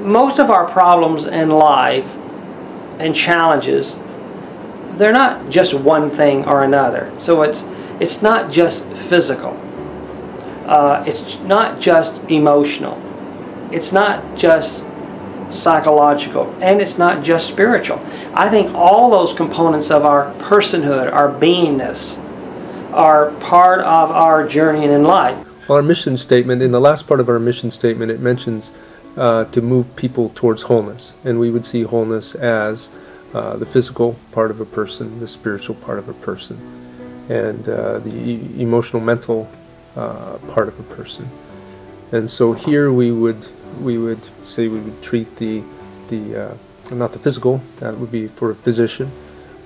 most of our problems in life and challenges, they're not just one thing or another. So it's not just physical. It's not just emotional. It's not just psychological, and it's not just spiritual. I think all those components of our personhood, our beingness, are part of our journey in life. Well, our mission statement, in the last part of our mission statement, it mentions to move people towards wholeness, and we would see wholeness as the physical part of a person, the spiritual part of a person, and the emotional, mental part of a person. And so here we would say we would treat the not the physical, that would be for a physician,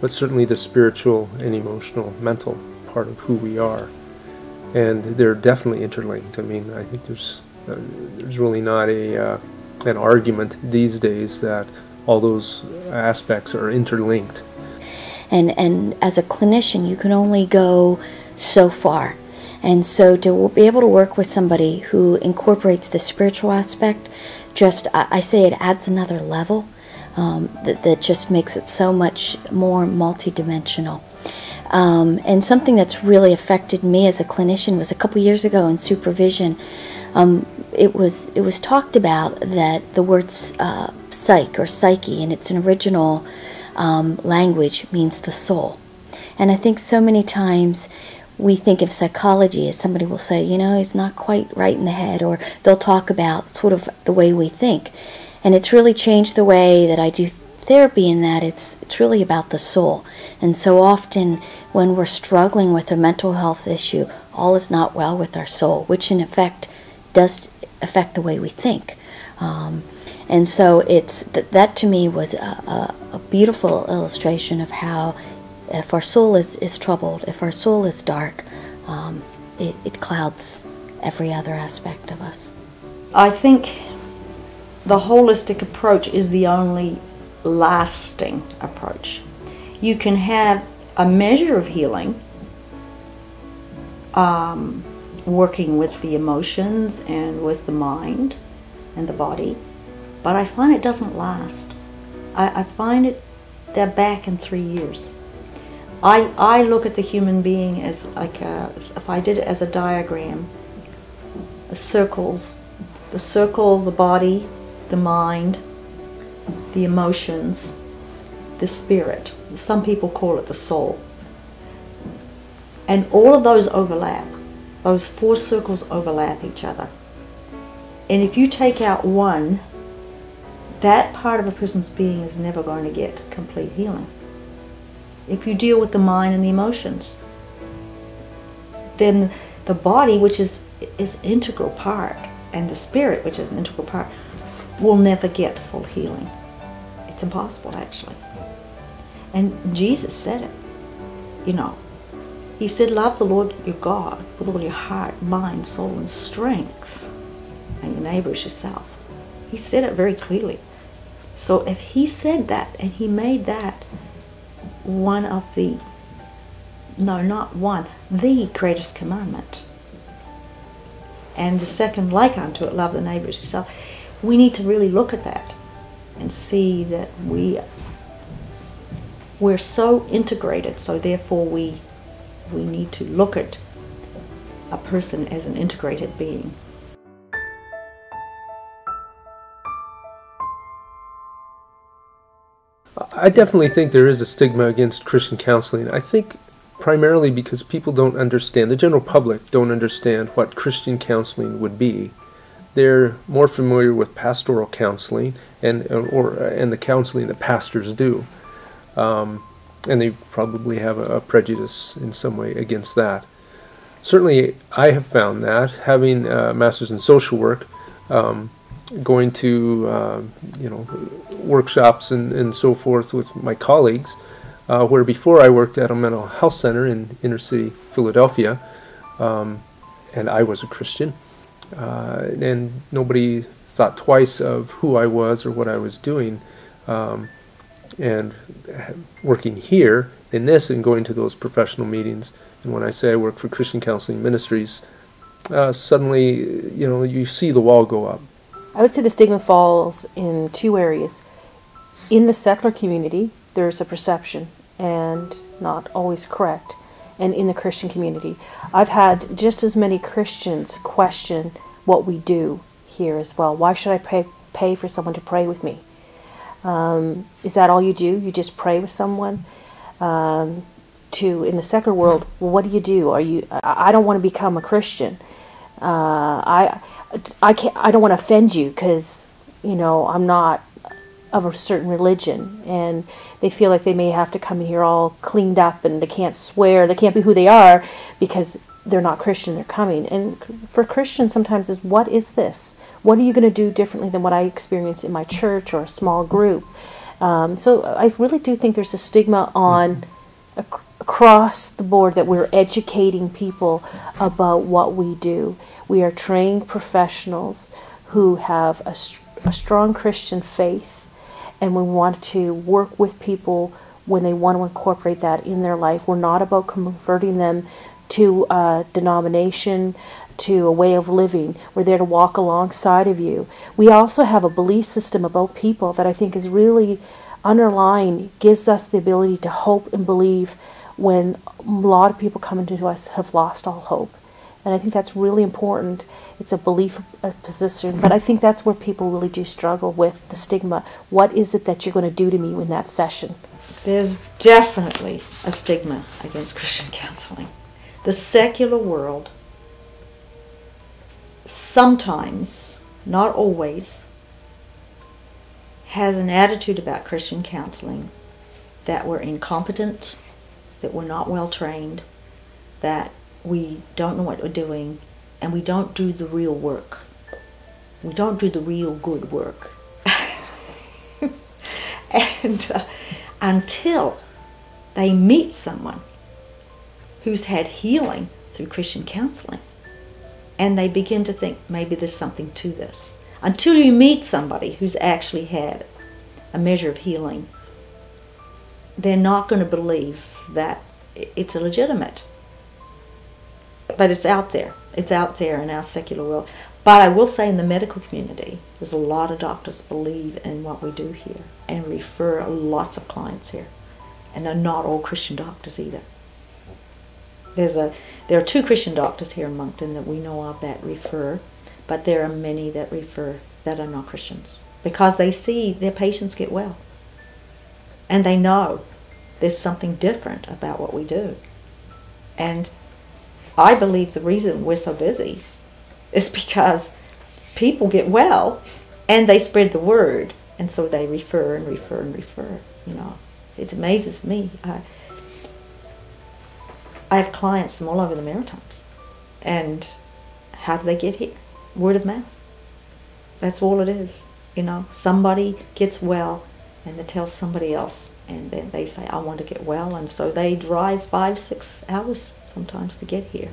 but certainly the spiritual and emotional, mental part of who we are. And they're definitely interlinked. I mean, I think there's really not an argument these days that all those aspects are interlinked. And as a clinician, you can only go so far. And so to be able to work with somebody who incorporates the spiritual aspect, I say it adds another level that just makes it so much more multidimensional. And something that's really affected me as a clinician was a couple years ago in supervision. It was talked about that the word psych or psyche in its original language means the soul. And I think so many times we think of psychology as somebody will say, he's not quite right in the head, or they'll talk about sort of the way we think. And it's really changed the way that I do therapy in that it's really about the soul. And so often when we're struggling with a mental health issue, all is not well with our soul, which in effect does affect the way we think. And so that to me was a beautiful illustration of how if our soul is troubled, if our soul is dark, it clouds every other aspect of us. I think the holistic approach is the only lasting approach. You can have a measure of healing, working with the emotions and with the mind and the body, but I find it doesn't last. I find they're back in 3 years. I look at the human being as like if I did it as a diagram, a circle, the body, the mind, the emotions, the spirit. Some people call it the soul. And all of those overlap. Those 4 circles overlap each other. And if you take out one, that part of a person's being is never going to get complete healing. If you deal with the mind and the emotions, then the body, which is an integral part, and the spirit, which is an integral part, will never get full healing. It's impossible, actually. And Jesus said it, He said, love the Lord your God with all your heart, mind, soul, and strength, and your neighbor as yourself. He said it very clearly. So if He said that, and He made that one of the, no, not one, the greatest commandment, and the second like unto it, love the neighbor as yourself, we need to really look at that and see that we're so integrated, so therefore we need to look at a person as an integrated being. I definitely think there is a stigma against Christian counseling. I think primarily because people don't understand, the general public don't understand what Christian counseling would be. They're more familiar with pastoral counseling and the counseling that pastors do. And they probably have a prejudice in some way against that. Certainly, I have found that, having a master's in social work, going to workshops and so forth with my colleagues, where before I worked at a mental health center in inner city Philadelphia, and I was a Christian, and nobody thought twice of who I was or what I was doing. And working here in this and going to those professional meetings, and when I say I work for Christian Counseling Ministries, suddenly, you see the wall go up. I would say the stigma falls in two areas. In the secular community, there's a perception, and not always correct. And in the Christian community, I've had just as many Christians question what we do here as well. Why should I pay for someone to pray with me? Is that all you do? You just pray with someone? In the secular world, well, what do you do? I don't want to become a Christian. I can't. I don't want to offend you because I'm not of a certain religion, and they feel like they may have to come in here all cleaned up, and they can't swear, they can't be who they are because they're not Christian. They're coming, and for Christians sometimes is, what is this? What are you going to do differently than what I experience in my church or a small group? So I really do think there's a stigma on across the board that we're educating people about what we do. We are trained professionals who have a strong Christian faith, and we want to work with people when they want to incorporate that in their life. We're not about converting them to a denomination, to a way of living. We're there to walk alongside of you. We also have a belief system about people that I think is really underlying, gives us the ability to hope and believe when a lot of people coming to us have lost all hope. And I think that's really important. It's a belief, a position, but I think that's where people really do struggle with the stigma. What is it that you're going to do to me in that session? There's definitely a stigma against Christian counseling. The secular world sometimes, not always, has an attitude about Christian counseling that we're incompetent, that we're not well trained, that we don't know what we're doing, and we don't do the real work. We don't do the real good work. And until they meet someone who's had healing through Christian counseling, and they begin to think maybe there's something to this. Until you meet somebody who's actually had a measure of healing, they're not going to believe that it's illegitimate. But it's out there. It's out there in our secular world. But I will say in the medical community, there's a lot of doctors believe in what we do here and refer lots of clients here. And they're not all Christian doctors either. There are 2 Christian doctors here in Moncton that we know of that refer, but there are many that refer that are not Christians because they see their patients get well. And they know there's something different about what we do. And I believe the reason we're so busy is because people get well and they spread the word, and so they refer and refer and refer. It amazes me. I have clients from all over the Maritimes, and how do they get here? Word of mouth. That's all it is. Somebody gets well and they tell somebody else, and then they say, I want to get well, and so they drive 5-6 hours sometimes to get here.